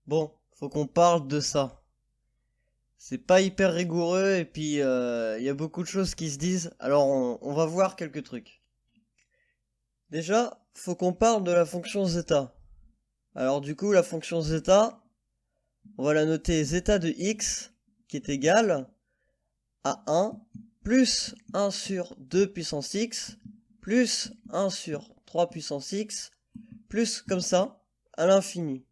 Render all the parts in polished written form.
Bon, faut qu'on parle de ça. C'est pas hyper rigoureux et puis il y a beaucoup de choses qui se disent. Alors on va voir quelques trucs. Déjà, faut qu'on parle de la fonction zeta. Alors du coup, la fonction zeta, on va la noter zeta de x qui est égal à 1 plus 1 sur 2 puissance x plus 1 sur 3 puissance x plus comme ça à l'infini.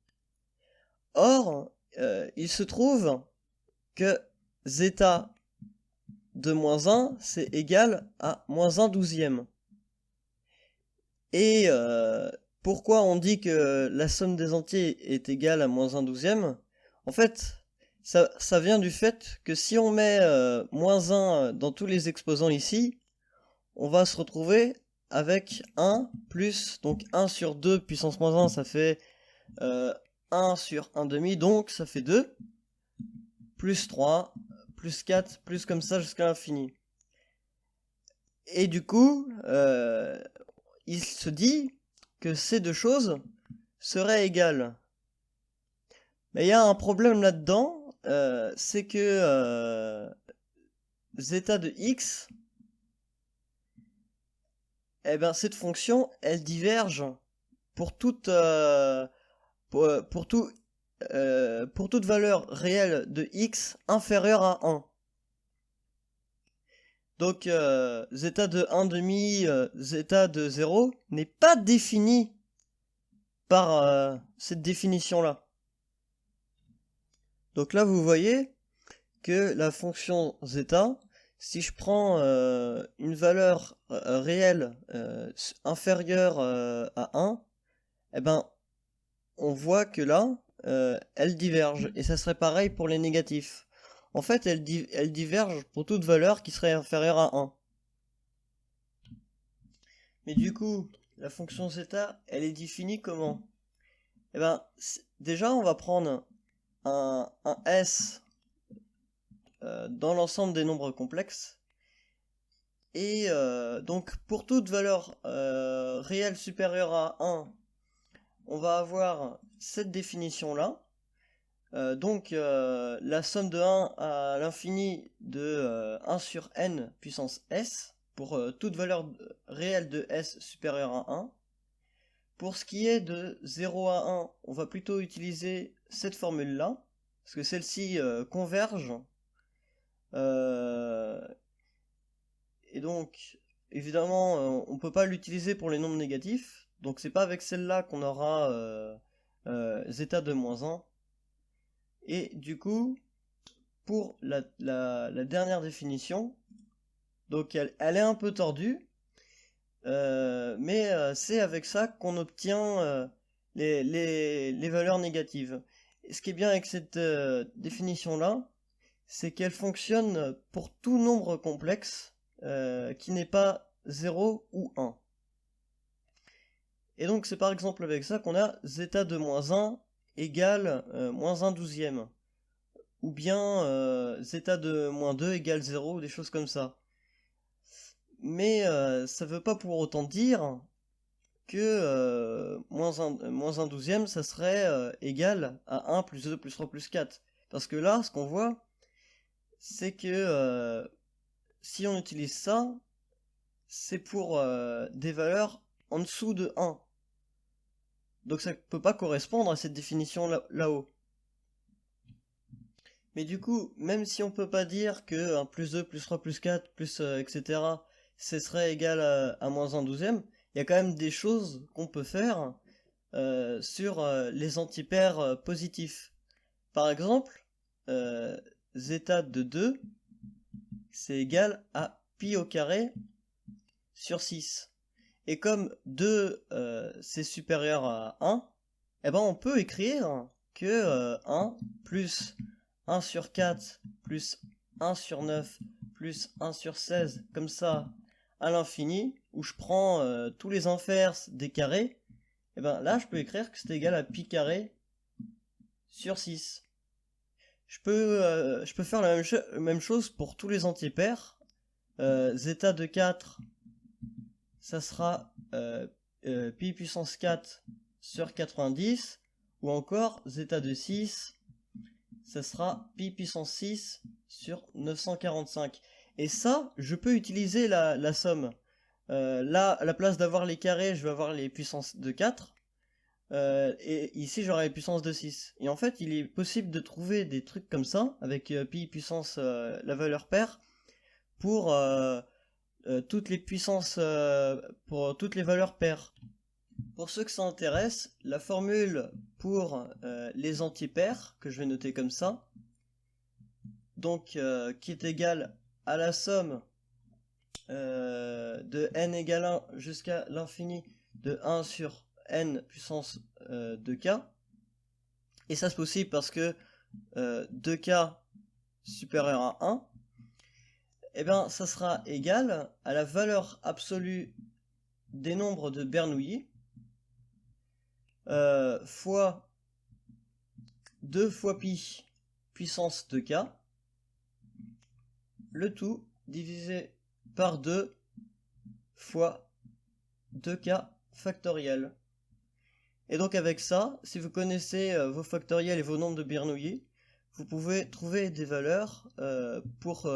Or, il se trouve que zeta de moins 1, c'est égal à moins 1 douzième. Et pourquoi on dit que la somme des entiers est égale à moins 1 douzième? En fait, ça vient du fait que si on met moins 1 dans tous les exposants ici, on va se retrouver avec 1 plus, donc 1 sur 2 puissance moins 1, ça fait 1 sur 1 demi, donc ça fait 2, plus 3, plus 4, plus comme ça jusqu'à l'infini. Et du coup, il se dit que ces deux choses seraient égales. Mais il y a un problème là-dedans, c'est que zeta de x, eh ben, cette fonction, elle diverge pour toute, pour tout, pour toute valeur réelle de x inférieure à 1. Donc zeta de 1 demi, zeta de 0 n'est pas défini par cette définition-là. Donc là, vous voyez que la fonction zeta, si je prends une valeur réelle inférieure à 1, eh ben, on voit que là, elle diverge. Et ça serait pareil pour les négatifs. En fait, elle diverge pour toute valeur qui serait inférieure à 1. Mais du coup, la fonction zeta, elle est définie comment? Eh ben, déjà, on va prendre un S dans l'ensemble des nombres complexes. Et donc, pour toute valeur réelle supérieure à 1, on va avoir cette définition-là. Donc, la somme de 1 à l'infini de 1 sur n puissance s, pour toute valeur réelle de s supérieure à 1. Pour ce qui est de 0 à 1, on va plutôt utiliser cette formule-là, parce que celle-ci converge. Euh, et donc, évidemment, on ne peut pas l'utiliser pour les nombres négatifs. Donc c'est pas avec celle-là qu'on aura zeta de moins 1. Et du coup, pour la dernière définition, donc elle est un peu tordue, mais c'est avec ça qu'on obtient les valeurs négatives. Et ce qui est bien avec cette définition-là, c'est qu'elle fonctionne pour tout nombre complexe qui n'est pas 0 ou 1. Et donc c'est par exemple avec ça qu'on a zeta de moins 1 égale moins 1 douzième. Ou bien zeta de moins 2 égale 0, ou des choses comme ça. Mais ça ne veut pas pour autant dire que moins 1 douzième, ça serait égal à 1 plus 2 plus 3 plus 4. Parce que là, ce qu'on voit, c'est que si on utilise ça, c'est pour des valeurs en dessous de 1. Donc ça ne peut pas correspondre à cette définition là-haut. Mais du coup, même si on peut pas dire que 1 plus 2 plus 3 plus 4 plus etc. ce serait égal à moins 1 douzième, il y a quand même des choses qu'on peut faire sur les antipaires positifs. Par exemple, zeta de 2, c'est égal à pi au carré sur 6. Et comme 2 c'est supérieur à 1, eh ben on peut écrire que 1 plus 1 sur 4 plus 1 sur 9 plus 1 sur 16, comme ça, à l'infini, où je prends tous les inverses des carrés, et ben là je peux écrire que c'est égal à pi carré sur 6. Je peux faire la même chose pour tous les entiers-pairs. Zeta de 4, ça sera pi puissance 4 sur 90, Ou encore, zeta de 6, ça sera pi puissance 6 sur 945. Et ça, je peux utiliser la somme. Là, à la place d'avoir les carrés, je vais avoir les puissances de 4. Et ici, j'aurai les puissances de 6. Et en fait, il est possible de trouver des trucs comme ça, avec pi puissance la valeur paire, pour toutes les puissances, pour toutes les valeurs paires. Pour ceux que ça intéresse, la formule pour les antipaires, que je vais noter comme ça, donc qui est égale à la somme de n égale 1 jusqu'à l'infini de 1 sur n puissance 2k. Et ça c'est possible parce que 2k supérieur à 1, et bien ça sera égal à la valeur absolue des nombres de Bernoulli fois 2 fois pi puissance 2k, le tout divisé par 2 fois 2k factoriel. Et donc avec ça, si vous connaissez vos factoriels et vos nombres de Bernoulli, vous pouvez trouver des valeurs pour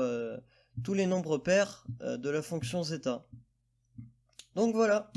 tous les nombres pairs de la fonction zeta. Donc voilà.